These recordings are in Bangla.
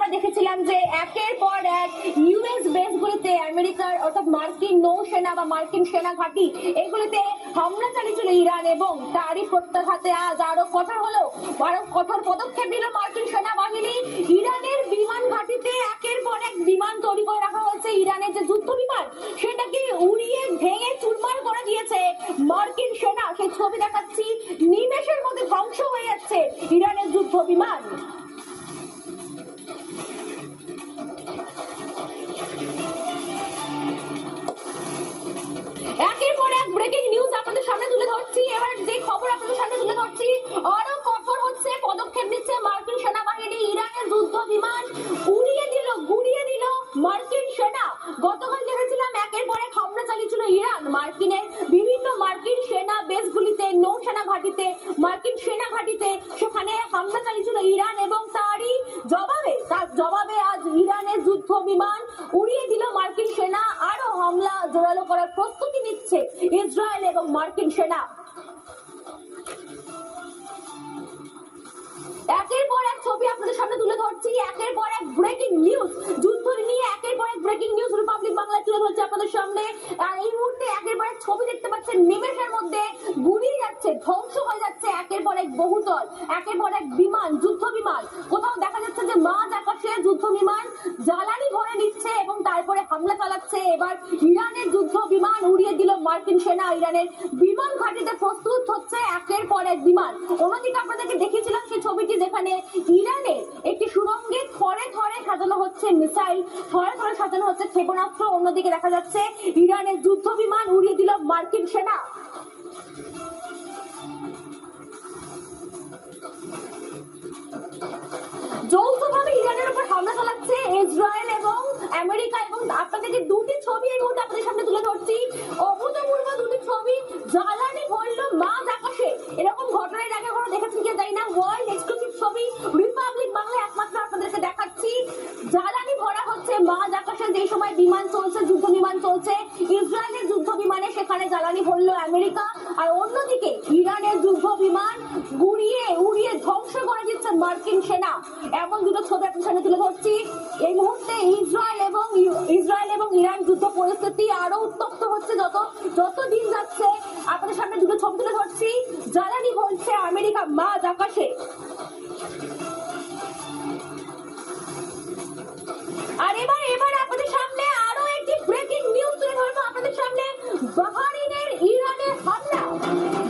আমরা দেখেছিলাম যে একের পর এক ইউএস বেসগুলিতে আমেরিকার অর্থাৎ মার্কিন নৌসেনা বা মার্কিন সেনা ঘাঁটি এগুলিতে হামলা চালিয়েছিল ইরান, এবং তারই প্রত্যাঘাতে আজ আরো কঠোর পদক্ষেপ নিল মার্কিন সেনাবাহিনী। ইরানের বিমান ঘাঁটিতে একের পর এক বিমান তৈরি করে রাখা হয়েছে। ইরানের যে যুদ্ধ বিমান সেটাকে উড়িয়ে ভেঙে চুরমার করে দিয়েছে মার্কিন সেনা। সেই ছবি দেখাচ্ছি, নিমেষের মধ্যে ধ্বংস হয়ে যাচ্ছে ইরানের যুদ্ধ বিমান। একের পর এক ব্রেকিং নিউজ আপনাদের সামনে তুলে ধরছি। এবার যে খবর আপনাদের সামনে তুলে ধরছি, আরো কঠোর হচ্ছে, পদক্ষেপ নিচ্ছে মার্কিন সেনাবাহিনী। ইরানের যুদ্ধ বিমান গুড়িয়ে দিল মার্কিন সেনা। গতকাল দেখেছিলাম একের পর এক হামলা চালিয়েছিল ইরান মার্কিনের বিভিন্ন মার্কিন সেনা বেসগুলিতে, নৌসেনা ঘাঁটিতে, মার্কিন সেনা ঘাঁটিতে, সেখানে হামলা চালিয়েছিল ইরান, এবং তার জবাবে আজ ইরানের যুদ্ধ বিমান উড়িয়ে দিল মার্কিন সেনা। আরো হামলা জোরালো করার প্রস্তুতি নিচ্ছে ইসরায়েল এবং মার্কিন সেনা। একের পর এক ছবি আপনাদের সামনে তুলে ধরছি, একের পর এক ব্রেকিং নিউজ, যুদ্ধ নিয়ে একের পর এক ব্রেকিং নিউজ রিপাবলিক বাংলায় তুলে ধরছি আপনাদের সামনে। আর এই মুহূর্তে একের পর এক ছবি দেখতে পাচ্ছেন, নিমেষের মধ্যে গুড়িয়ে যাচ্ছে, ধ্বংস হয়ে যাচ্ছে একের পর এক বহুতল, একের পর এক বিমান, যুদ্ধ বিমান। কোথাও দেখা যাচ্ছে যে মাঝ আকাশে যুদ্ধ বিমান জ্বালানি ভরে নিচ্ছে এবং তারপরে হামলা চালাচ্ছে। এবার ইরানের যুদ্ধ বিমান উড়িয়ে দিল মার্কিন সেনা। ইরানের বিমান ঘাঁটিতে প্রস্তুত হচ্ছে একের পর এক বিমান। অন্যদিকে আপনাদেরকে দেখিয়েছিলাম সেই ছবিটি, যেখানে ইরানের একটি সুড়ঙ্গে থরে থরে সাজানো হচ্ছে মিসাইল, থরে থরে সাজানো হচ্ছে ক্ষেপণাস্ত্র। অন্যদিকে দেখা যাচ্ছে ইরানের যুদ্ধ বিমান উড়িয়ে দিল মার্কিন সেনা। যৌথভাবে ইরানের উপর হামলা চালাচ্ছে ইসরায়েল এবং আমেরিকা, এবং আপনাদেরকে দুটি ছবি এই মুহূর্তে আপনাদের সামনে তুলে ধরছি। অভূতপূর্ব দুটি ছবি, জ্বালানি ভরল মাঝ আকাশে। এরকম ঘটনা এর আগে কখনো দেখেছেন কি জানি না। ওয়ার্ল্ড এক্সক্লুসিভ ছবি রিপাবলিক বাংলায় একমাত্র আপনাদেরকে দেখাচ্ছি। জ্বালানি ভরা হচ্ছে মাঝ আকাশে, যে সময় বিমান চলছে, যুদ্ধ বিমান চলছে। ইসরায়েলের যুদ্ধ বিমানে সেখানে জ্বালানি ভরল আমেরিকা, আর অন্যদিকে ইরানের যুদ্ধ বিমান উড়িয়ে ধ্বংস করে দিচ্ছে মার্কিন সেনা। এমন দুটো ছবি আপনার সামনে তুলে ধরছি। এই মুহূর্তে ইসরায়েল এবং ইরান যুদ্ধ পরিস্থিতি আরো উত্তপ্ত হচ্ছে যত দিন যাচ্ছে। আপনাদের সামনে দুটো ছবি তুলে ধরছি, জ্বালানি ভরছে আমেরিকা মাঝ আকাশে। আর এবার আপনাদের সামনে আরো একটি ব্রেকিং নিউজ তুলে ধরবো আপনাদের সামনে। বাহরাইনের ইরানের হামলা,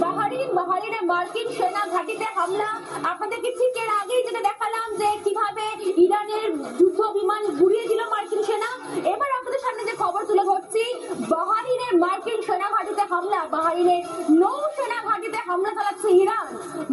বাহরাইনে মার্কিন সেনা ঘাঁটিতে হামলা। আপনাদেরকে ঠিক এর আগেই যেটা দেখালাম যে কিভাবে ইরানের যুদ্ধ বিমান গুড়িয়ে দিল মার্কিন সেনা। এবার আপনাদের সামনে যে খবর তুলে ধরছি, বাহরাইনের মার্কিন সেনা ঘাঁটিতে হামলা, বাহরাইনের নৌসেনা ঘাঁটিতে হামলা চালাচ্ছে ইরান।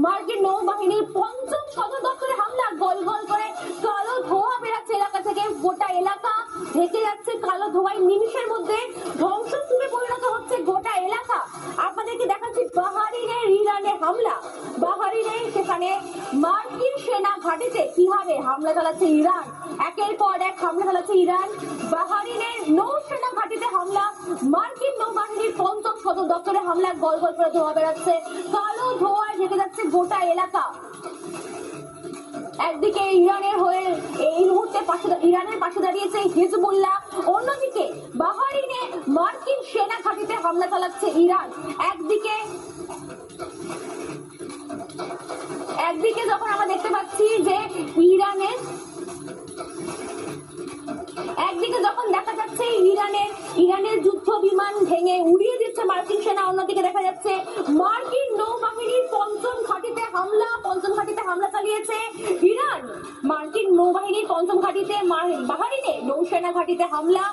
মার্কিন নৌবাহিনীর ৫ম সদর দপ্তরে হামলা, গল করে কালো ধোঁয়া বেরাচ্ছে এলাকা থেকে, গোটা এলাকা ঢেকে যাচ্ছে কালো ধোঁয়ায়। নিমিষের মধ্যে ধ্বংসস্তূপে পরিণত হচ্ছে গোটা এলাকা। আপনাদেরকে দেখাচ্ছি বাহরাইনের ইরানের হামলা। বাহরাইনে সেখানে মার্কিন সেনা ঘাঁটিতে কিভাবে হামলা চালাচ্ছে ইরান, একের পর এক হামলা চালাচ্ছে ইরান। বাহরাইনের নৌসেনা ঘাঁটিতে হামলা, মার্কিন নৌবাহিনীর ৫ম সদর দপ্তরে হামলা, গল করে ধোঁয়া বেরাচ্ছে, কালো ধোঁয়ায় ঢেকে যাচ্ছে গোটা এলাকা। একদিকে ইরানের হয়ে এই মুহূর্তে ইরানের পাশে দাঁড়িয়েছে হিজবুল্লাহ, অন্যদিকে বাহরাইনে মার্কিন সেনা ঘাঁটিতে হামলা চালাচ্ছে ইরান। একদিকে যখন আমরা দেখতে পাচ্ছি যে একদিকে যখন দেখা যাচ্ছে ইরানের যুদ্ধ বিমান ভেঙে উড়িয়ে দিচ্ছে মার্কিন সেনা, অন্যদিকে দেখা যাচ্ছে মার্কিন নৌবাহিনীর ৫ম ঘাঁটিতে হামলা চালিয়েছে ইরান। মার্কিন নৌবাহিনীর ৫ম ঘাঁটিতে বাহরাইনে নৌসেনা ঘাঁটিতে হামলা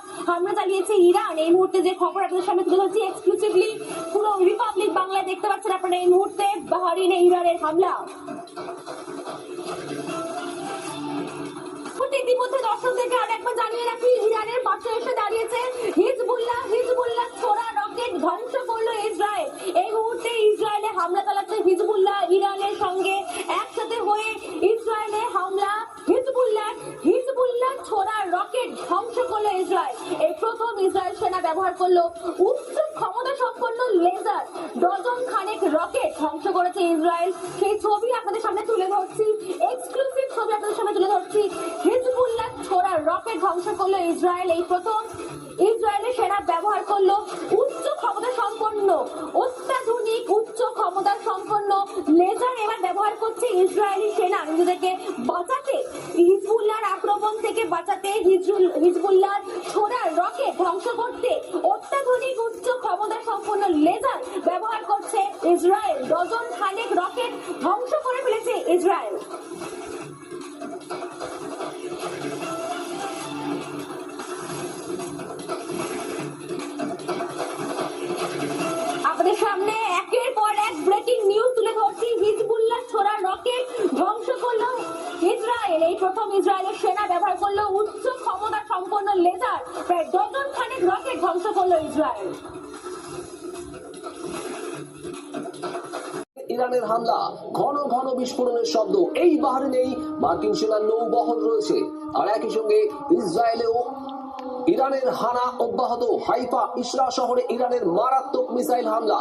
চালিয়েছে ইরান। এই মুহূর্তে যে খবর আপনাদের সামনে তুলে ধরছি এক্সক্লুসিভলি, পুরো রিপাবলিক বাংলায় দেখতে পাচ্ছেন আপনারা এই মুহূর্তে বাহরাইনে ইরানের হামলা। ইতিমধ্যে দর্শকদেরকে আরেকবার জানিয়ে রাখি, ইরানের পাশে এসে দাঁড়িয়েছে হিজবুল্লাহ ছোড়া রকেট ধ্বংস করলো ইসরায়েল। এই মুহূর্তে ইসরায়েলে হামলা চালাচ্ছে হিজবুল্লাহ, ইরানের সঙ্গে একসাথে হয়ে ইসরায়েলে হামলা। হিজবুল্লাহ ছোড়া রকেট ধ্বংস করলো ইসরায়েল। এই প্রথম ইসরায়েল সেনা ব্যবহার করলো উচ্চ ক্ষমতা সম্পন্ন লেজার, ডজন খানেক রকেট ধ্বংস করেছে ইসরায়েল। সেই ছবি আপনাদের সামনে তুলে ধরছি, এক্সক্লুসিভ ছবি আপনাদের সামনে তুলে ধরছি। হিজবুল্লাহ ধ্বংস করলো ইসরায়েল। এই প্রথম ইসরায়েলের সেনা ব্যবহার করলো উচ্চ ক্ষমতা সম্পন্ন, অত্যাধুনিক উচ্চ ক্ষমতা সম্পন্ন লেজার এবার ব্যবহার করছে ইসরায়েলি সেনা নিজেদেরকে বাঁচাতে, হিজবুল্লাহর আক্রমণ থেকে বাঁচাতে, হিজবুল্লাহর ছোড়া রকেট ধ্বংস করতে অত্যাধুনিক উচ্চ ক্ষমতা সম্পন্ন লেজার ব্যবহার করছে ইসরায়েল। ডজন খানেক রকেট ধ্বংস করে ফেলেছে ইসরায়েল। আপনাদের সামনে একের পর এক ব্রেকিং নিউজ তুলে ধরছি। হিজবুল্লাহ ছোড়া রকেট ধ্বংস করলো ইসরায়েল। এই প্রথম ইসরায়েলের সেনা ব্যবহার করলো উচ্চ ক্ষমতা সম্পন্ন লেজার, প্রায় ডজন খানেক রকেট ধ্বংস করলো ইসরায়েল। ইরানের হামলা, ঘন ঘন বিস্ফোরণের শব্দ। এই বাহরিনেই মার্কিন সেনার নৌবহর রয়েছে, আর একই সঙ্গে ইসরায়েলেও ইরানের হানা অব্যাহত। হাইফা ইসরা শহরে ইরানের মারাত্মক মিসাইল হামলা।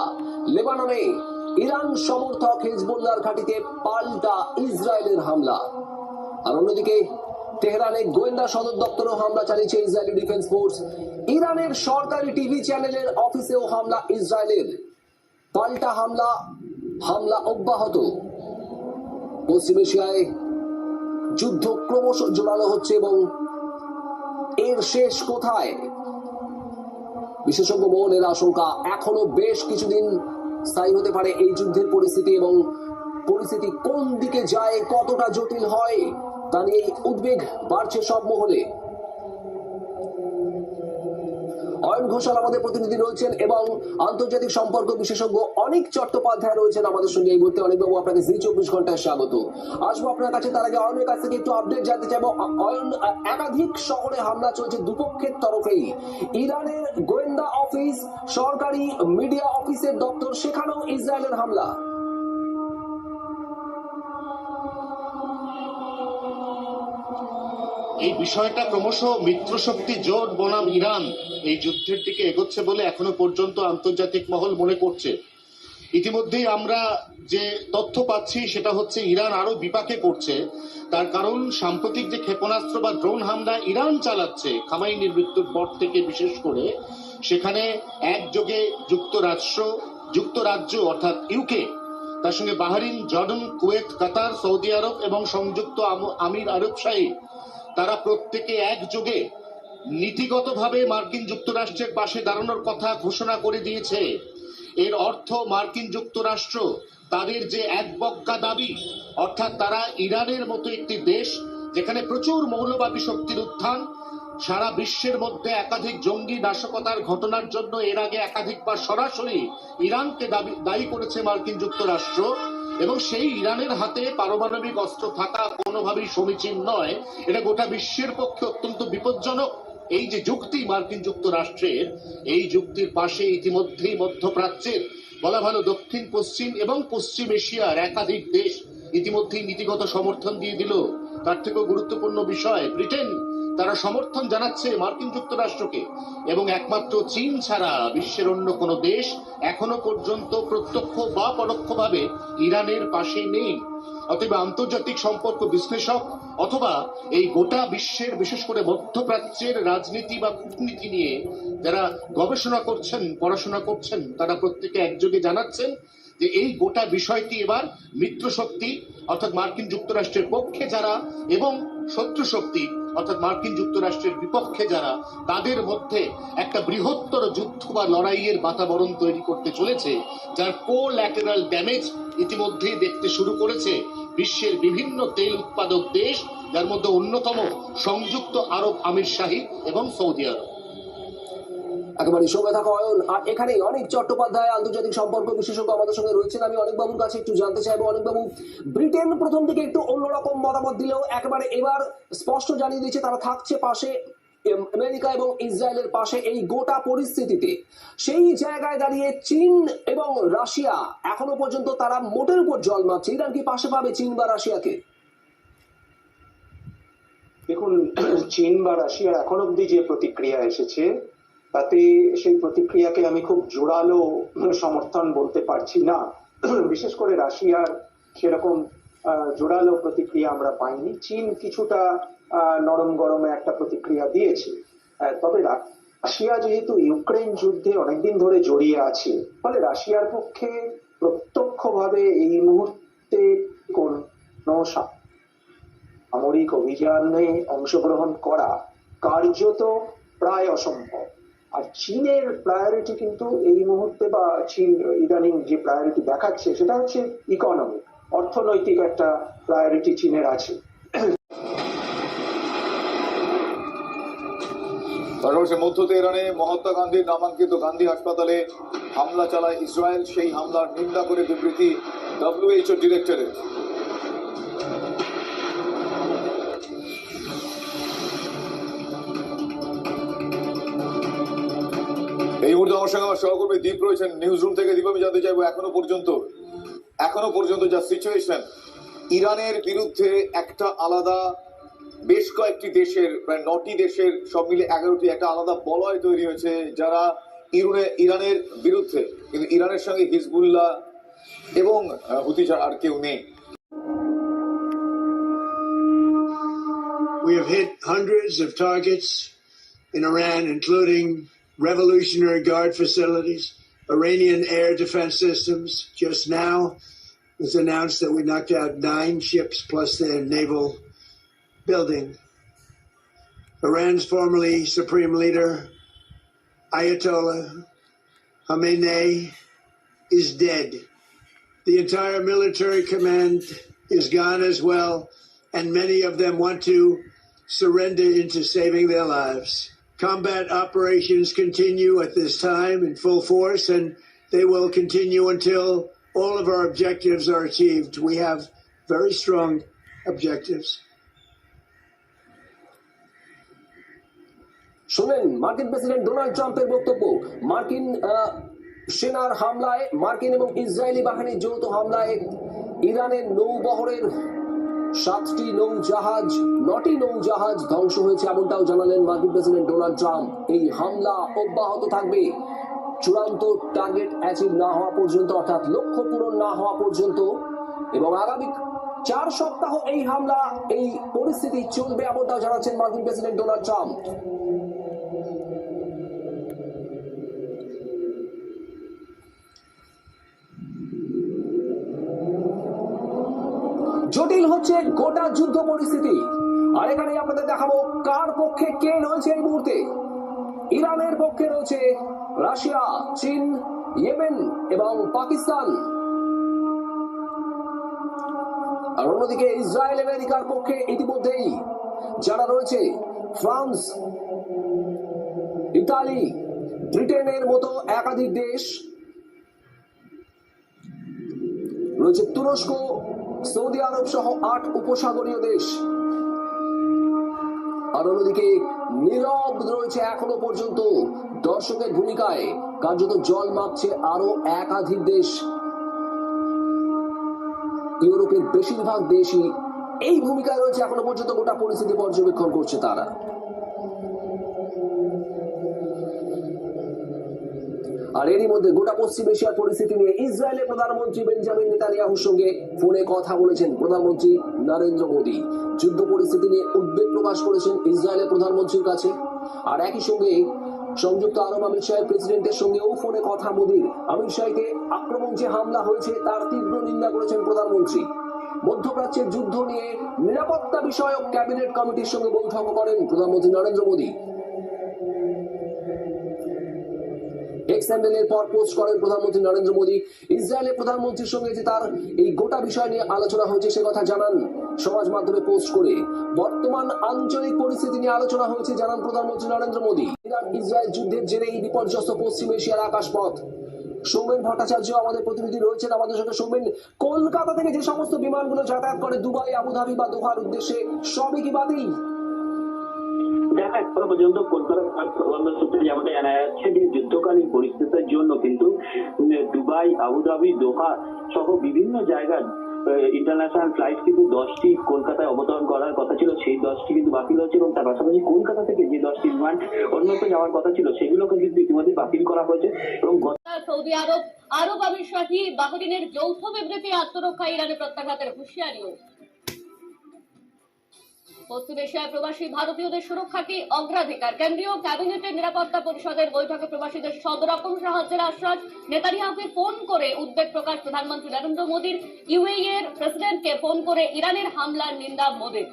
লেবাননে ইরান সমর্থক হিজবুল্লাহর ঘাঁটিতে পাল্টা ইসরায়েলের হামলা। আর অন্যদিকে তেহরানে গোয়েন্দা সদর দপ্তরেও হামলা চালিয়েছে ইসরায়েলি ডিফেন্স ফোর্স। ইরানের সরকারি টিভি চ্যানেলের অফিসেও হামলা ইসরায়েলের। পাল্টা হামলা অব্যাহত। পশ্চিম এশিয়ায় যুদ্ধ ক্রমশ জোরালো হচ্ছে এবং এর শেষ কোথায়? বিশেষজ্ঞ মহলের আশঙ্কা এখনো বেশ কিছুদিন স্থায়ী হতে পারে এই যুদ্ধের পরিস্থিতি, এবং পরিস্থিতি কোন দিকে যায়, কতটা জটিল হয় তা নিয়ে উদ্বেগ বাড়ছে সব মহলে। অয়ন ঘোষাল আমাদের প্রতিনিধি রয়েছেন এবং আন্তর্জাতিক সম্পর্ক বিশেষজ্ঞ অনিক চট্টোপাধ্যায় রয়েছেন আমাদের সঙ্গে এই মুহূর্তে। অনিকবাবু, আপনাকে জি 24 ঘন্টায় স্বাগত। আসবো আপনার কাছে, তার আগে অয়নের কাছ থেকে একটু আপডেট জানতে চাইবো। অয়ন, একাধিক শহরে হামলা চলছে দুপক্ষের তরফেই। ইরানের গোয়েন্দা অফিস, সরকারি মিডিয়া অফিসের দপ্তর, সেখানেও ইসরায়েলের হামলা। এই বিষয়টা ক্রমশ মিত্রশক্তি জোট বনাম ইরান এই যুদ্ধের দিকে এগোচ্ছে বলে এখনো পর্যন্ত আন্তর্জাতিক মহল মনে করছে। ইতিমধ্যেই আমরা যে তথ্য পাচ্ছি সেটা হচ্ছে ইরান আরো বিপাকে পড়ছে। তার কারণ সাম্প্রতিক যে ক্ষেপণাস্ত্র বা ড্রোন হামলা ইরান চালাচ্ছে খামেনির মৃত্যুর পর থেকে, বিশেষ করে সেখানে একযোগে যুক্তরাজ্য অর্থাৎ ইউকে, তার সঙ্গে বাহরিন, জর্ডান, কুয়েত, কাতার, সৌদি আরব এবং সংযুক্ত আমির আরবশাহী, তারা প্রত্যেকে একযোগে নীতিগতভাবে মার্কিন যুক্তরাষ্ট্রের পাশে দাঁড়ানোর কথা ঘোষণা করে দিয়েছে। এর অর্থ মার্কিন যুক্তরাষ্ট্র তাদের যে একবক্কা দাবি, অর্থাৎ তারা ইরানের মতো একটি দেশ যেখানে প্রচুর মৌলবাদী শক্তির উত্থান, সারা বিশ্বের মধ্যে একাধিক জঙ্গি নাশকতার ঘটনার জন্য এর আগে একাধিকবার সরাসরি ইরানকে দায়ী করেছে মার্কিন যুক্তরাষ্ট্র, এবং সেই ইরানের হাতে পারমাণবিক অস্ত্র থাকা কোনোভাবেই সমীচীন নয়। এটা গোটা বিশ্বের পক্ষে অত্যন্ত বিপজ্জনক। এই যে যুক্তি মার্কিন যুক্তরাষ্ট্রের, এই যুক্তির পাশে ইতিমধ্যেই মধ্যপ্রাচ্যের, বলা ভালো দক্ষিণ পশ্চিম এবং পশ্চিম এশিয়ার একাধিক দেশ ইতিমধ্যেই নীতিগত সমর্থন দিয়ে দিল। তার থেকেও গুরুত্বপূর্ণ বিষয়, ব্রিটেন, তারা সমর্থন জানাচ্ছে মার্কিন যুক্তরাষ্ট্রকে, এবং একমাত্র চীন ছাড়া বিশ্বের অন্য কোনো দেশ এখনো পর্যন্ত প্রত্যক্ষ বা পরোক্ষভাবে ইরানের পাশে নেই। অতএব আন্তর্জাতিক সম্পর্ক বিশ্লেষক অথবা এই গোটা বিশ্বের, বিশেষ করে মধ্যপ্রাচ্যের রাজনীতি বা কূটনীতি নিয়ে যারা গবেষণা করছেন, পড়াশোনা করছেন, তারা প্রত্যেকে একযোগে জানাচ্ছেন যে এই গোটা বিষয়টি এবার মিত্রশক্তি অর্থাৎ মার্কিন যুক্তরাষ্ট্রের পক্ষে যারা এবং শত্রু শক্তি অর্থাৎ মার্কিন যুক্তরাষ্ট্রের বিপক্ষে যারা, তাদের মধ্যে একটা বৃহত্তর যুদ্ধ বা লড়াইয়ের বাতাবরণ তৈরি করতে চলেছে, যার কোল্যাটারাল ড্যামেজ ইতিমধ্যেই দেখতে শুরু করেছে বিশ্বের বিভিন্ন তেল উৎপাদক দেশ, যার মধ্যে অন্যতম সংযুক্ত আরব আমিরশাহী এবং সৌদি আরব। একেবারে সঙ্গে থাকা অয়ন। আর এখানে অনেক চট্টোপাধ্যায় আন্তর্জাতিক সম্পর্ক বিশেষজ্ঞ আমাদের সঙ্গে রয়েছেন। আমি অনেক বাবুর কাছে একটু জানতে চাইবো। অনেক বাবু, ব্রিটেন প্রথম থেকে একটু অন্যরকম মতামত দিলেও একেবারে এবার স্পষ্ট জানিয়ে দিয়েছে তারা থাকছে পাশে আমেরিকা এবং ইসরায়েলের পাশে এই গোটা পরিস্থিতিতে। সেই জায়গায় দাঁড়িয়ে চীন এবং রাশিয়া এখনো পর্যন্ত তারা মোটের উপর জল মারছে। ইরান কি পাশে পাবে চীন বা রাশিয়াকে? দেখুন, চীন বা রাশিয়ার এখন অব্দি যে প্রতিক্রিয়া এসেছে তাতে সেই প্রতিক্রিয়াকে আমি খুব জোরালো সমর্থন বলতে পারছি না। বিশেষ করে রাশিয়ার সেরকম জোরালো প্রতিক্রিয়া আমরা পাইনি। চীন কিছুটা নরম গরমে একটা প্রতিক্রিয়া দিয়েছে। তবে রাশিয়া যেহেতু ইউক্রেন যুদ্ধে অনেকদিন ধরে জড়িয়ে আছে, ফলে রাশিয়ার পক্ষে প্রত্যক্ষভাবে এই মুহূর্তে কোনো সামরিক অভিযানে অংশগ্রহণ করা কার্যত প্রায় অসম্ভব। আর চীনের প্রায়োরিটি কিন্তু এই মুহূর্তে, বা চীন ইদানিং যে প্রায়োরিটি দেখাচ্ছে, সেটা হচ্ছে ইকোনমিক, অর্থনৈতিক একটা প্রায়োরিটি চীনের আছে। পাশাপাশি মধ্য তেহরানে মহাত্মা গান্ধীর নামাঙ্কিত গান্ধী হাসপাতালে হামলা চালায় ইসরায়েল। সেই হামলার নিন্দা করে বিবৃতি WHO ডিরেক্টরের। এই মুহূর্তে আমার সঙ্গে আমার সহকর্মী দীপ রয়েছেন নিউজ রুম থেকে। দীপ, আমি জানতে চাইবো এখনো পর্যন্ত যা সিচুয়েশন, ইরানের বিরুদ্ধে একটা আলাদা, বেশ কয়েকটি দেশের, প্রায় 9টি দেশের, সব মিলে 11টি একটা আলাদা বলয় তৈরি হয়েছে যারা ইরানের বিরুদ্ধে, কিন্তু ইরানের সঙ্গে হিজবুল্লাহ এবং হুতি ছাড়া আর কেউ নেই। We have hit hundreds of targets in Iran, including Revolutionary Guard facilities, Iranian air defense systems. Just now, it was announced that we knocked out 9 ships plus their naval building. Iran's formerly supreme leader, Ayatollah Khamenei, is dead. The entire military command is gone as well, and many of them want to surrender into saving their lives. Combat operations continue at this time in full force, and they will continue until all of our objectives are achieved. We have very strong objectives. শুনেন মার্কিন প্রেসিডেন্ট ডোনাল্ড ট্রাম্পের বক্তব্য। মার্কিন সেনার হামলায়, মার্কিন এবং ইসরায়েলি বাহিনীর যৌথ হামলায় ইরানের নৌবহরের 7টি নৌজাহাজ, 9টি নৌজাহাজ ধ্বংস হয়েছে, এমনটাও জানালেন মার্কিন প্রেসিডেন্ট ডোনাল্ড ট্রাম্প। এই হামলা অব্যাহত থাকবে চূড়ান্ত টার্গেট অ্যাচিভ না হওয়া পর্যন্ত, অর্থাৎ লক্ষ্য পূরণ না হওয়া পর্যন্ত, এবং আগামী 4 সপ্তাহ এই হামলা, এই পরিস্থিতি চলবে, এমনটাও জানাচ্ছেন মার্কিন প্রেসিডেন্ট ডোনাল্ড ট্রাম্প। জটিল হচ্ছে গোটা যুদ্ধ পরিস্থিতি, আর এখানে আপনাদের দেখাবো কার পক্ষে কে রয়েছে এই মুহূর্তে। ইরানের পক্ষে রয়েছে রাশিয়া, চীন, ইয়েমেন এবং পাকিস্তান, আর অন্যদিকে ইসরায়েল আমেরিকার পক্ষে ইতিমধ্যেই যারা রয়েছে ফ্রান্স, ইতালি, ব্রিটেনের মতো একাধিক দেশ রয়েছে, তুরস্ক, সৌদি আরব সহ 8 উপসাগরীয় দেশ। আর অন্যদিকে নীরব রয়েছে এখনো পর্যন্ত দর্শকের ভূমিকায়, কার্যত জল মাপছে আরো একাধিক দেশ। ইউরোপের বেশিরভাগ দেশই এই ভূমিকায় রয়েছে এখনো পর্যন্ত, গোটা পরিস্থিতি পর্যবেক্ষণ করছে তারা। আর এরই মধ্যে গোটা পশ্চিম এশিয়ার পরিস্থিতি নিয়ে ইসরায়েলের প্রধানমন্ত্রী বেঞ্জামিন নেতানিয়াহুর সঙ্গে ফোনে কথা বলেছেন প্রধানমন্ত্রী নরেন্দ্র মোদী। যুদ্ধ পরিস্থিতি নিয়ে উদ্বেগ প্রকাশ করেছেন ইসরায়েলের প্রধানমন্ত্রীর কাছে। আর একই সঙ্গে সংযুক্ত আরব আমির শাহের প্রেসিডেন্টের সঙ্গেও ফোনে কথা মোদীর। আমির শাহকে আক্রমণ যে হামলা হয়েছে তার তীব্র নিন্দা করেছেন প্রধানমন্ত্রী। মধ্যপ্রাচ্যের যুদ্ধ নিয়ে নিরাপত্তা বিষয়ক ক্যাবিনেট কমিটির সঙ্গে বৈঠক করেন প্রধানমন্ত্রী নরেন্দ্র মোদী। এক্স হ্যান্ডেলের পর পোস্ট করেন প্রধানমন্ত্রী নরেন্দ্র মোদী। ইসরায়েলের প্রধানমন্ত্রীর সঙ্গে যে তার এই গোটা বিষয় নিয়ে আলোচনা হয়েছে সে কথা জানান সমাজ মাধ্যমে পোস্ট করে। বর্তমান আঞ্চলিক পরিস্থিতি নিয়ে আলোচনা হয়েছে জানান প্রধানমন্ত্রী নরেন্দ্র মোদী। ইরান ইসরায়েল যুদ্ধের জেরেই বিপর্যস্ত পশ্চিম এশিয়ার আকাশপথ। সৌমেন ভট্টাচার্য আমাদের প্রতিনিধি রয়েছেন আমাদের সঙ্গে। সৌমেন, কলকাতা থেকে যে সমস্ত বিমানগুলো যাতায়াত করে দুবাই, আবুধাবি বা দোহার উদ্দেশ্যে, সবই কি বাতিল? দেখা এখনো পর্যন্ত কলকাতা সূত্রে যেমনটা জানা যাচ্ছে যে যুদ্ধকালীন পরিস্থিতির জন্য কিন্তু দুবাই, আবুধাবি, দোহা সহ বিভিন্ন জায়গার ইন্টারন্যাশনাল ফ্লাইট কিন্তু 10টি কলকাতায় অবতরণ করার কথা ছিল, সেই 10টি কিন্তু বাতিল হচ্ছে। এবং তার পাশাপাশি কলকাতা থেকে যে 10টি বিমান অন্যত্র যাওয়ার কথা ছিল সেগুলোকে কিন্তু ইতিমধ্যে বাতিল করা হয়েছে। এবং সৌদি আরব, আরব আমিরশাহী, বাহরিনের যৌথ বিবৃতি, আত্মরক্ষা, ইরানের প্রত্যাঘাতের হুঁশিয়ারিও। পশ্চিম এশিয়ায় প্রবাসী ভারতীয়দের সুরক্ষাকে অগ্রাধিকার। কেন্দ্রীয় ক্যাবিনেটের নিরাপত্তা পরিষদের বৈঠকে প্রবাসীদের সব রকম সাহায্যের আশ্বাস। নেতানিয়াহুকে ফোন করে উদ্বেগ প্রকাশ প্রধানমন্ত্রী নরেন্দ্র মোদীর। ইউএই এর প্রেসিডেন্টকে ফোন করে ইরানের হামলার নিন্দা মোদীর।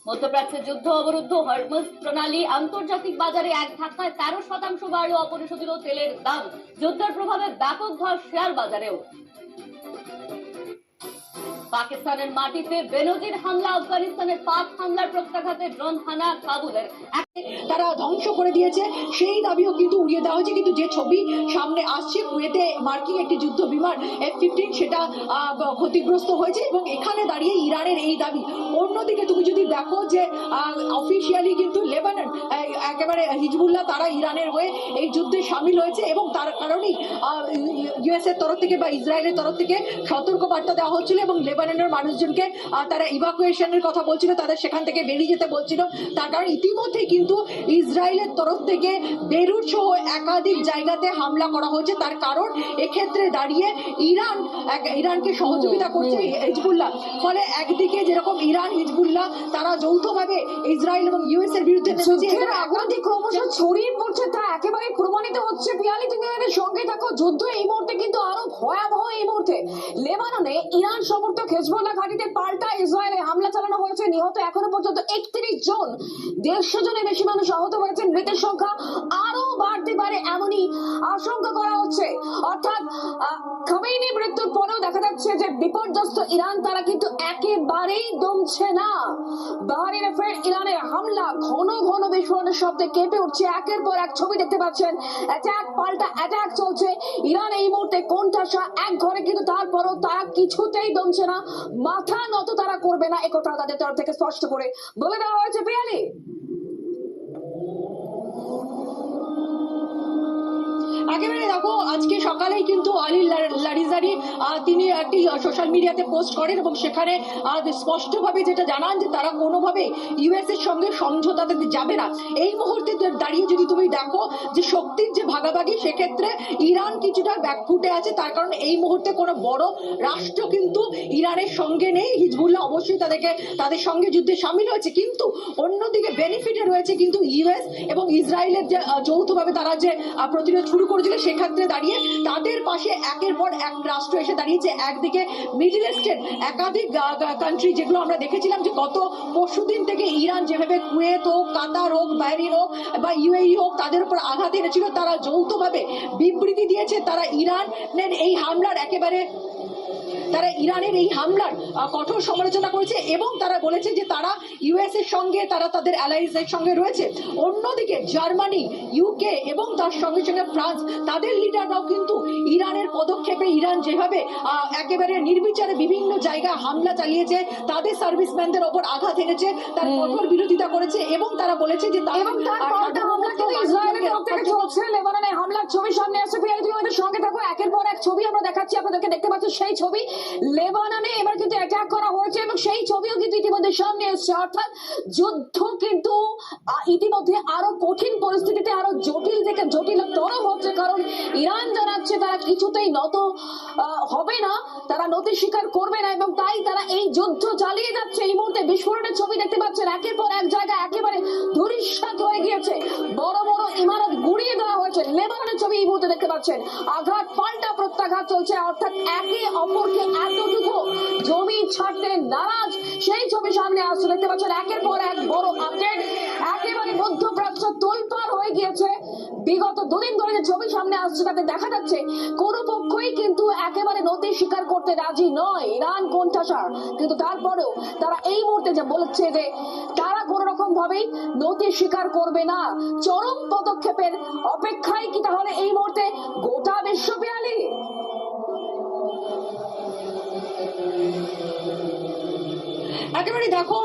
মধ্যপ্রাচ্যে যুদ্ধ অবরুদ্ধ হরমুজ প্রণালী। আন্তর্জাতিক বাজারে এক ধাক্কায় 13% বাড়ল অপরিশোধিত তেলের দাম। যুদ্ধের প্রভাবে ব্যাপক ধস শেয়ার বাজারেও। পাকিস্তানের মাটিতে বেনজির হামলা। আফগানিস্তানের পাক হামলার প্রত্যাঘাতে ড্রোন হানা কাবুলের। তারা ধ্বংস করে দিয়েছে সেই দাবিও কিন্তু উড়িয়ে দেওয়া হয়েছে। কিন্তু যে ছবি সামনে আসছে, কুয়েতে মার্কিন একটি যুদ্ধ বিমান F-15 সেটা ক্ষতিগ্রস্ত হয়েছে এবং এখানে দাঁড়িয়ে ইরানের এই দাবি। অন্যদিকে তুমি যদি দেখো যে অফিসিয়ালি কিন্তু লেবানন একেবারে হিজবুল্লাহ তারা ইরানের হয়ে এই যুদ্ধে সামিল হয়েছে এবং তার কারণেই ইউএস এর তরফ থেকে বা ইসরায়েলের তরফ থেকে সতর্ক বার্তা দেওয়া হচ্ছিল এবং লেবাননের মানুষজনকে তারা ইভাকুয়েশনের কথা বলছিল, তাদের সেখান থেকে বেরিয়ে যেতে বলছিল। তার কারণ ইতিমধ্যেই কিন্তু ইসরায়েলের তরফ থেকে বেরুট সহ একাধিক জায়গাতে হামলা করা হয়েছে। তার কারণ এক্ষেত্রে দাঁড়িয়ে ইরানকে সহযোগিতা করছে হিজবুল্লাহ। ফলে একদিকে যেরকম ইরান হিজবুল্লাহ তারা যৌথভাবে ইসরায়েল এবং ইউএস এর বিরুদ্ধে আগুন ক্রমশ ছড়িয়ে পড়ছে, তা একেবারে প্রমাণিত হচ্ছে। পিয়ালি, তুমি আমাদের সঙ্গে থাকো। যুদ্ধ এই মুহূর্তে কিন্তু আরো ভয়াবহ। এই মুহূর্তে লেবাননে ইরান সমর্থক হেজবুল্লাহ ঘাঁটিতে পাল্টা ইসরায়েলে হামলা চালানো হয়েছে। নিহত এখনো পর্যন্ত 31 জন। 150 জনের বেশি মানুষ আহত হয়েছেন। মৃতের সংখ্যা আরো বাড়তে পারে এমনই আশঙ্কা করা হচ্ছে। অর্থাৎ খামেনি মৃত্যুর পরেও দেখা যাচ্ছে যে বিপর্যস্ত ইরান তারা কিন্তু একেবারেই দমছে না। বাহরিনে ফের ইরানের হামলা। ঘন ঘন বিস্ফোরণের শব্দে কেঁপে উঠছে একের পর এক। ছবি দেখতে পাচ্ছেন, অ্যাটাক পাল্টা অ্যাটাক চলছে। ইরান এই মুহূর্তে কোণঠাসা এক ঘরে, কিন্তু তারপরও তারা কিছুতেই দমছে না। মাথা নত তারা করবে না, একথা তাদের তরফ থেকে স্পষ্ট করে বলে দেওয়া হয়েছে। পিয়ালি, একেবারে দেখো, আজকে সকালেই কিন্তু আলী লারিজারি তিনি একটি সোশ্যাল মিডিয়াতে পোস্ট করেন এবং সেখানে স্পষ্টভাবে যেটা জানান যে তারা কোনোভাবে ইউএস এর সঙ্গে সমঝোতাতে যাবে না। এই মুহূর্তে দাঁড়িয়ে যদি তুমি দেখো যে শক্তির যে ভাগাভাগি, সেক্ষেত্রে ইরান কিছুটা ব্যাকফুটে আছে। তার কারণ এই মুহূর্তে কোনো বড় রাষ্ট্র কিন্তু ইরানের সঙ্গে নেই। হিজবুল্লাহ অবশ্যই তাদের সঙ্গে যুদ্ধে সামিল হয়েছে, কিন্তু অন্যদিকে বেনিফিটে রয়েছে কিন্তু ইউএস এবং ইসরায়েলের যে যৌথভাবে তারা যে প্রতিরোধ শুরু করেছিল, সেক্ষেত্রে দাঁড়িয়ে তাদের পাশে একের পর এক রাষ্ট্র এসে দাঁড়িয়েছে। একদিকে মিডল ইস্টের একাধিক কান্ট্রি, যেগুলো আমরা দেখেছিলাম যে গত পরশুদিন থেকে ইরান যেভাবে কুয়েত হোক, কাতার হোক, বাহরিন হোক বা ইউএই হোক তাদের উপর আঘাত এনেছিল, তারা যৌথভাবে বিবৃতি দিয়েছে। তারা ইরানের এই হামলার ইরানের এই হামলার কঠোর সমালোচনা করেছে এবং তারা বলেছে যে তারা ইউএস এর সঙ্গে, তারা তাদের অ্যালাইজের সঙ্গে রয়েছে। অন্যদিকে জার্মানি, ইউকে এবং তার সঙ্গে সঙ্গে ফ্রান্স, তাদের লিডাররাও কিন্তু ইরানের পদক্ষেপে, ইরান যেভাবে একেবারে নির্বিচারে বিভিন্ন জায়গায় হামলা চালিয়েছে, তাদের সার্ভিসম্যানদের ওপর আঘাত এনেছে, তার কঠোর বিরোধিতা করেছে এবং তারা বলেছে যে লেবাননের হামলার ছবি সামনে আসছে। তুমি আমাদের সঙ্গে থাকো। একের পর এক ছবি আমরা দেখাচ্ছি আপনাদেরকে। দেখতে পাচ্ছি সেই ছবি। লেবাননে এবার কিন্তু অ্যাটাক করা হয়েছে এবং সেই ছবিও কিন্তু ইতিমধ্যে সামনে এসছে। অর্থাৎ যুদ্ধ কিন্তু ইতিমধ্যে আরো কঠিন পরিস্থিতিতে, আরো জটিল থেকে জটিলতর হচ্ছে। কারণ ইরান জানাচ্ছে তারা কিছুতেই নত হবে না, তারা নতি স্বীকার করবে না এবং তাই তারা এই যুদ্ধ চালিয়ে যাচ্ছে। এই মুহূর্তে বিস্ফোরণের ছবি দেখতে পাচ্ছেন। একের পর এক জায়গা একেবারে ধূলিসাৎ হয়ে গিয়েছে। বড় বড় ইমারত গুড়িয়ে দেওয়া হয়েছে। লেবাননের ছবি এই মুহূর্তে দেখতে পাচ্ছেন। আঘাত পাল্টা প্রত্যাঘাত চলছে। অর্থাৎ একে অপরকে এতটুকু জমি ছাড়তে নারাজ, সেই ছবি সামনে আসছে। দেখতে পাচ্ছেন একের পর এক বড় আপডেট। একেবারে মধ্যপ্রাচ্য তোলপাড় হয়ে গিয়েছে। বিগত দুদিন ধরে যে ছবি সামনে আসছে তাতে দেখা যাচ্ছে কোনো পক্ষই কিন্তু একেবারে নতি স্বীকার করতে রাজি নয়। ইরান কোণঠাসা, কিন্তু তারপরেও তারা এই মুহূর্তে যে বলছে যে তারা কোন রকম ভাবেই নতি স্বীকার করবে না। চরম পদক্ষেপের অপেক্ষায় কি তাহলে এই মুহূর্তে গোটা বিশ্ব? পিয়ালি, একেবারে দেখো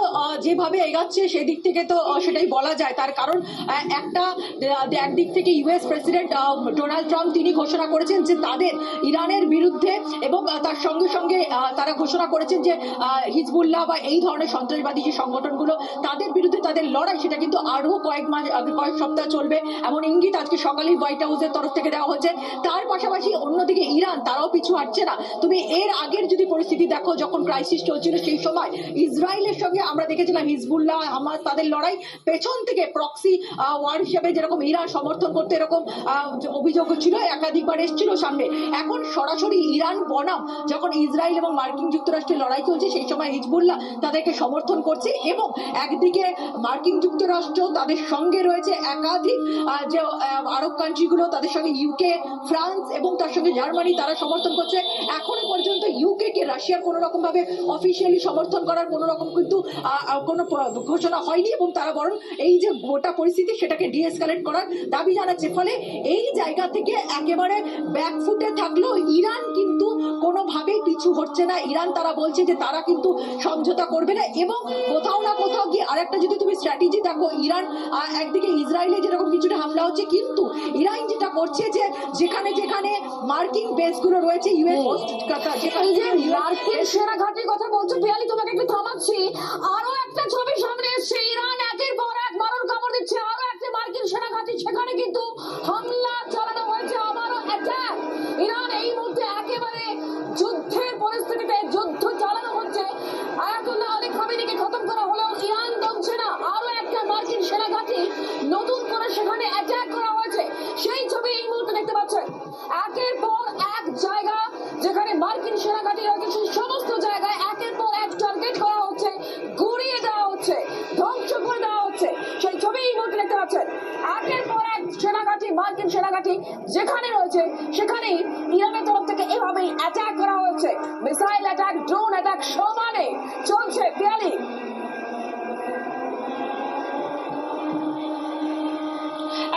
যেভাবে এগাচ্ছে সেদিক থেকে তো সেটাই বলা যায়। তার কারণ একদিক থেকে ইউএস প্রেসিডেন্ট ডোনাল্ড ট্রাম্প তিনি ঘোষণা করেছেন যে তাদের ইরানের বিরুদ্ধে, এবং তার সঙ্গে সঙ্গে তারা ঘোষণা করেছেন যে হিজবুল্লাহ বা এই ধরনের সন্ত্রাসবাদী যে সংগঠনগুলো তাদের বিরুদ্ধে তাদের লড়াই সেটা কিন্তু আরো কয়েক সপ্তাহ চলবে, এমন ইঙ্গিত আজকে সকালেই হোয়াইট হাউসের তরফ থেকে দেওয়া হয়েছে। তার পাশাপাশি অন্যদিকে ইরান তারাও পিছু হাঁটছে না। তুমি এর আগের যদি পরিস্থিতি দেখো, যখন ক্রাইসিস চলছিল সেই সময় ইসরায়েলের সঙ্গে আমরা দেখেছিলাম হিজবুল্লাহ হামাস তাদের লড়াই পেছন থেকে প্রক্সি ওয়ার হিসেবে যেরকম ইরান সমর্থন করতে এরকম অভিযোগ ছিল, একাধিকবার এসেছিল সামনে। এখন সরাসরি ইরান বনাম যখন ইসরায়েল এবং মার্কিন যুক্তরাষ্ট্রের লড়াই চলছে সেই সময় হিজবুল্লাহ তাদেরকে সমর্থন করছে, এবং একদিকে মার্কিন যুক্তরাষ্ট্র তাদের সঙ্গে রয়েছে একাধিক যে আরব কান্ট্রিগুলো, তাদের সঙ্গে ইউকে, ফ্রান্স এবং তার সঙ্গে জার্মানি তারা সমর্থন করছে। এখনো পর্যন্ত ইউকে কে রাশিয়ার কোনো রকম ভাবে অফিসিয়ালি সমর্থন করার কোনো রকম কিন্তু কোনো ঘোষণা হয়নি, এবং তারা বরং এই যে গোটা পরিস্থিতি সেটাকে ডিএসকালেট করার দাবি জানাচ্ছে। ফলে এই জায়গা থেকে একেবারে ব্যাকফুটে থাকলেও ইরান কিন্তু কোনোভাবেই পিছু হচ্ছে না। ইরান তারা বলছে যে তারা কিন্তু সমঝোতা করবে না, এবং কোথাও না কোথাও গিয়ে আরেকটা যদি তুমি স্ট্র্যাটেজি দেখো, ইরান একদিকে ইসরায়েলে যেরকম কিছুটা হামলা হচ্ছে, কিন্তু ইরান যেটা করছে যে যেখানে যেখানে মার্কিন বেসগুলো রয়েছে ইউএস যেখানে যে মার্কিন সেনা ঘাঁটির কথা বলছো পিয়ালি, তোমাকে একটু থামাচ্ছি। আরো একটা ছবি সামনে এসছে, ইরান একের পর এক মারণ কামড় দিচ্ছে। আরো একটা মার্কিন সেনা ঘাঁটি, সেখানে কিন্তু হামলা চালানো হয়েছে, আবারও অ্যাটাক। ইরান এই মুহূর্তে একেবারে যুদ্ধের পরিস্থিতিতে যুদ্ধ চালানো হচ্ছে। আয়াতুল্লাহ আলী খামেনিকে খতম করা হলেও ইরান দমছে না। আরো একটা মার্কিন সেনা ঘাঁটি নতুন করে সেখানে অ্যাটাক করা হয়েছে, সেই ছবি এই মুহূর্তে দেখতে পাচ্ছেন। একের পর এক জায়গা যেখানে মার্কিন সেনা ঘাঁটি রয়েছে সেই সমস্ত জায়গায় একের পর এক টার্গেট করা হচ্ছে, গুড়িয়ে দেওয়া হচ্ছে, ধ্বংস করে দেওয়া হচ্ছে, সেই ছবি এই মুহূর্তে দেখতে পাচ্ছেন। একের পর এক সেনাঘাঁটি, মার্কিন সেনাঘাঁটি যেখানে রয়েছে সেখানেই ইরানের তরফ থেকে এভাবেই অ্যাটাক করা হয়েছে। মিসাইল অ্যাটাক, ড্রোন অ্যাটাক সমানে চলছে পিয়ালি।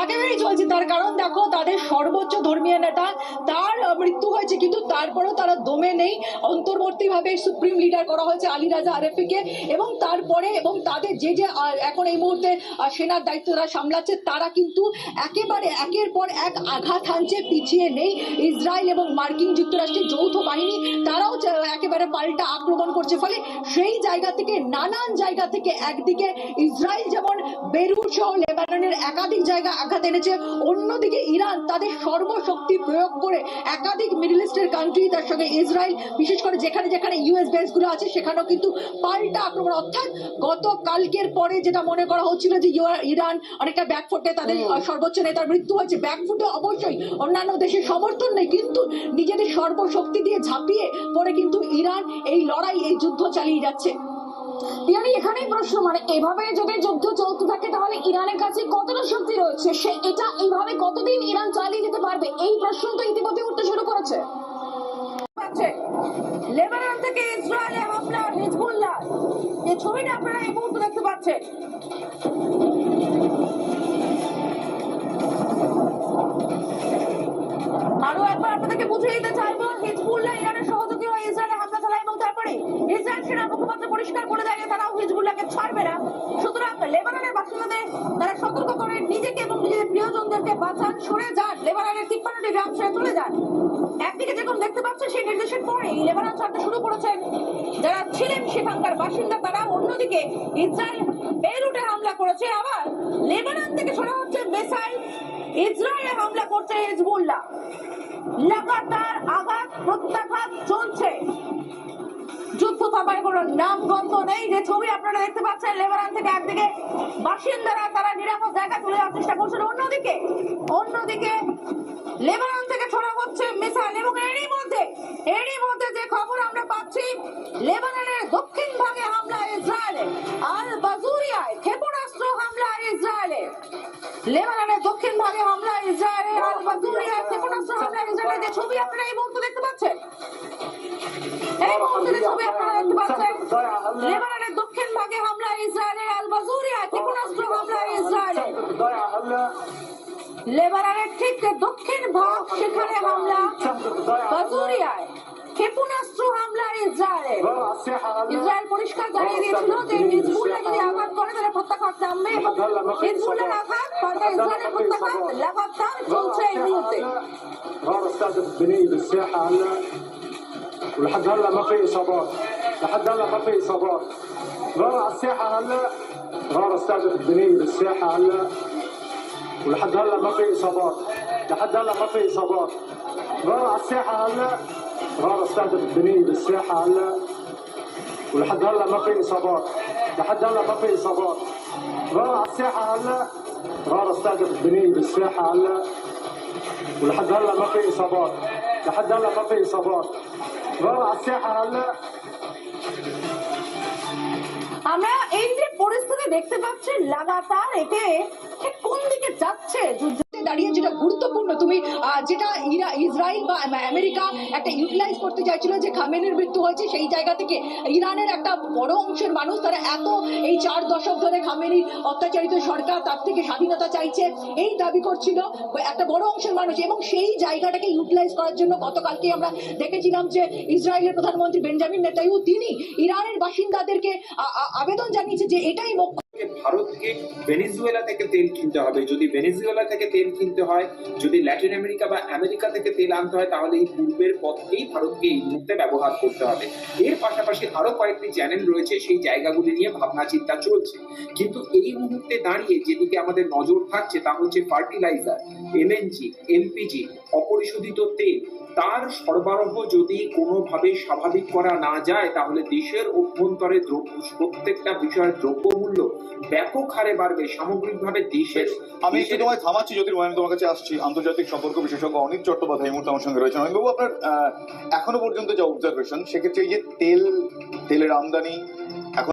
একেবারেই চলছে। তার কারণ দেখো, তাদের সর্বোচ্চ ধর্মীয় নেতা তার মৃত্যু হয়েছে, কিন্তু তারপরেও তারা দমে নেই। অন্তর্বর্তীভাবে সুপ্রিম লিডার করা হয়েছে আলী রাজা আরেফিকে, এবং তারপরে এবং তাদের যে যে এখন এই মুহূর্তে সেনার দায়িত্ব তারা সামলাচ্ছে, তারা কিন্তু একেবারে একের পর এক আঘাত হানছে, পিছিয়ে নেই। ইসরায়েল এবং মার্কিন যুক্তরাষ্ট্রের যৌথ বাহিনী তারাও একেবারে পাল্টা আক্রমণ করছে। ফলে সেই জায়গা থেকে নানান জায়গা থেকে একদিকে ইসরায়েল যেমন বেরুত সহ লেবাননের একাধিক জায়গা আঘাত এনেছে, অন্যদিকে ইরান তাদের সর্বশক্তি প্রয়োগ করে একাধিক মিডল ইস্টের কান্ট্রি, তার সঙ্গে ইসরায়েল, বিশেষ করে যেখানে যেখানে ইউএস বেস গুলো আছে সেখানেও কিন্তু পাল্টা আক্রমণ। অর্থাৎ গতকালকের পরে যেটা মনে করা হচ্ছিল যে ইরান অনেকটা ব্যাকফুটে, তাদের সর্বোচ্চ নেতার মৃত্যু হয়েছে, ব্যাকফুটে অবশ্যই অন্যান্য দেশের সমর্থন নেই, কিন্তু নিজেদের সর্বশক্তি দিয়ে ঝাঁপিয়ে পড়ে কিন্তু ইরান এই লড়াই, এই যুদ্ধ চালিয়ে যাচ্ছে। পিয়ালি, এখানেই প্রশ্ন, মানে এভাবে যদি যুদ্ধ চলতে থাকে তাহলে ইরানের কাছে কতটা শক্তি রয়েছে, সে এটা এইভাবে কতদিন ইরান চালিয়ে যেতে পারবে, এই প্রশ্ন তো ইতিমধ্যে উঠতে শুরু করেছে। লেবানন থেকে ইসরায়েলে হামলা, হিজবুল্লাহ, এই ছবিটা আপনারা এই মুহূর্তে দেখতে পাচ্ছেন। আরো একবার আপনাদেরকে বুঝিয়ে দিতে চাইবো, হিজবুল্লাহ ইরানের সহযোগী হয়ে ইসরায়েলে হামলা চালায়, এবং তারপরে ইসরায়েল সেনা মুখপাত্র পরিষ্কার করে দেয় তারাও হিজবুল্লাহকে ছাড়বে না। সুতরাং লেবাননের বাসিন্দাদের তারা সতর্ক করে নিজেকে এবং নিজেদের প্রিয়জনদেরকে বাঁচান, সরে যান, লেবাননের 53টি গ্রাম ছেড়ে চলে যান। একদিকে যেরকম দেখতে পাচ্ছেন সেই নির্দেশের পরেই লেবানন ছাড়তে শুরু করেছেন যারা ছিলেন সেখানকার বাসিন্দা তারা। অন্যদিকে ইসরায়েল বেইরুটে হামলা করেছে, আবার লেবানন থেকে ছোড়া হচ্ছে মিসাইল, ইসরায়েলে হামলা করছে হিজবুল্লাহ। লাগাতার আঘাত প্রত্যাঘাত চলছে, যুদ্ধ থামার কোনো নাম গন্ধ নেই। যে ছবি আপনারা দেখতে পাচ্ছেন, লেবানন থেকে একদিকে বাসিন্দারা তারা নিরাপদ জায়গা চলে যাওয়ার চেষ্টা করছেন, অন্যদিকে লেবানন থেকে ছোড়া হচ্ছে মিসাইল। এবং এরই মধ্যে যে খবর আমরা পাচ্ছি, লেবাননের দক্ষিণ ভাগে হামলা ইসরায়েলে, আল বাজুরিয়ায় ক্ষেপণাস্ত্র হামলা ইসরায়েলে। লেবাননের দক্ষিণ ভাগে হামলা ইসরায়েলে, আল বাজুরিয়ায় ক্ষেপণাস্ত্র হামলা ইসরায়েলে। যে ছবি আপনারা এই মুহূর্তে দেখতে পাচ্ছেন, লেবাননের দক্ষিণ ভাগে হামলা ইসরায়েলে, আল বাজুরিয়ায় ক্ষেপণাস্ত্র হামলা ইসরায়েলে। লেবাননের ঠিক দক্ষিণ ভাগ সেখানে হামলা, বাজুরিয়ায় ক্ষেপণাস্ত্র হামলা ইসরায়েলে। ইসরায়েল। ইসরায়েল পরিষ্কার জানিয়ে দিয়েছিল যে হিজবুল্লাহ যদি আঘাত করে তাহলে প্রত্যাঘাত নামবে এবং হিজবুল্লাহর আঘাত পাল্টা ইসরায়েলের প্রত্যাঘাত লাগাতার চলছে এই মুহূর্তে। غار استهدف بنية بالساحة هلا ولحد هلا ما في اصابات، لحد هلا ما في اصابات. غار على الساحة هلا، غار استهدف بنية بالساحة هلا ولحد هلا ما في اصابات، لحد هلا ما في اصابات. غار على الساحة هلا، غار استهدف بنية بالساحة هلا ولحد هلا ما في اصابات، لحد هلا ما في اصابات. غار على الساحة هلا، غار استهدف بنية بالساحة هلا ولحد هلا ما في اصابات، لحد هلا ما في اصابات. غار على الساحه هلا. আমরা এই যে পরিস্থিতি দেখতে পাচ্ছি লাগাতার, এতে ঠিক কোন দিকে যাচ্ছে যুদ্ধ দাঁড়িয়ে যেটা গুরুত্বপূর্ণ, তুমি যেটা ইসরায়েল বা আমেরিকা একটা ইউটিলাইজ করতে চাইছিল যে খামেনির মৃত্যু হয়েছে, সেই জায়গা থেকে ইরানের একটা বড় অংশের মানুষ তারা এত এই 4 দশক ধরে খামেনির অত্যাচারিত সরকার তার থেকে স্বাধীনতা চাইছে এই দাবি করছিল একটা বড় অংশের মানুষ, এবং সেই জায়গাটাকে ইউটিলাইজ করার জন্য গতকালকে আমরা দেখেছিলাম যে ইসরায়েলের প্রধানমন্ত্রী বেঞ্জামিন নেতানিয়াহু তিনি ইরানের বাসিন্দাদেরকে আবেদন জানিয়েছে যে এটাই ভারতকে ভেনেজুয়েলা থেকে তেল কিনতে হবে। যদি ভেনেজুয়েলা থেকে তেল কিনতে হয়, যদি ল্যাটিন আমেরিকা বা আমেরিকা থেকে তেল আনতে হয়, তাহলে এই পূর্বের পথকেই ভারতকে এই মুহূর্তে ব্যবহার করতে হবে। এর পাশাপাশি আরো কয়েকটি চ্যানেল রয়েছে, সেই জায়গাগুলি নিয়ে ভাবনা চিন্তা চলছে। কিন্তু এই মুহূর্তে দাঁড়িয়ে যেদিকে আমাদের নজর থাকছে তা হচ্ছে ফার্টিলাইজার, এলএনজি, এলপিজি, অপরিশোধিত তেল, তার সরবরাহ যদি কোনোভাবে স্বাভাবিক করা না যায় তাহলে দেশের অভ্যন্তরে প্রত্যেকটা বিষয়ের দ্রব্যমূল্য ব্যাপক হারে বাড়বে। সামগ্রিকভাবে দেশের আমি একটু তোমায় থামাচ্ছি জ্যোতির্ময়, আমি তোমার কাছে আসছি। আন্তর্জাতিক সম্পর্ক বিশেষজ্ঞ অনিক চট্টোপাধ্যায় এই মুহূর্তে আমার সঙ্গে রয়েছেন। অনিকবাবু, আপনার এখনো পর্যন্ত যা অবজারভেশন, সেক্ষেত্রে এই যে তেলের আমদানি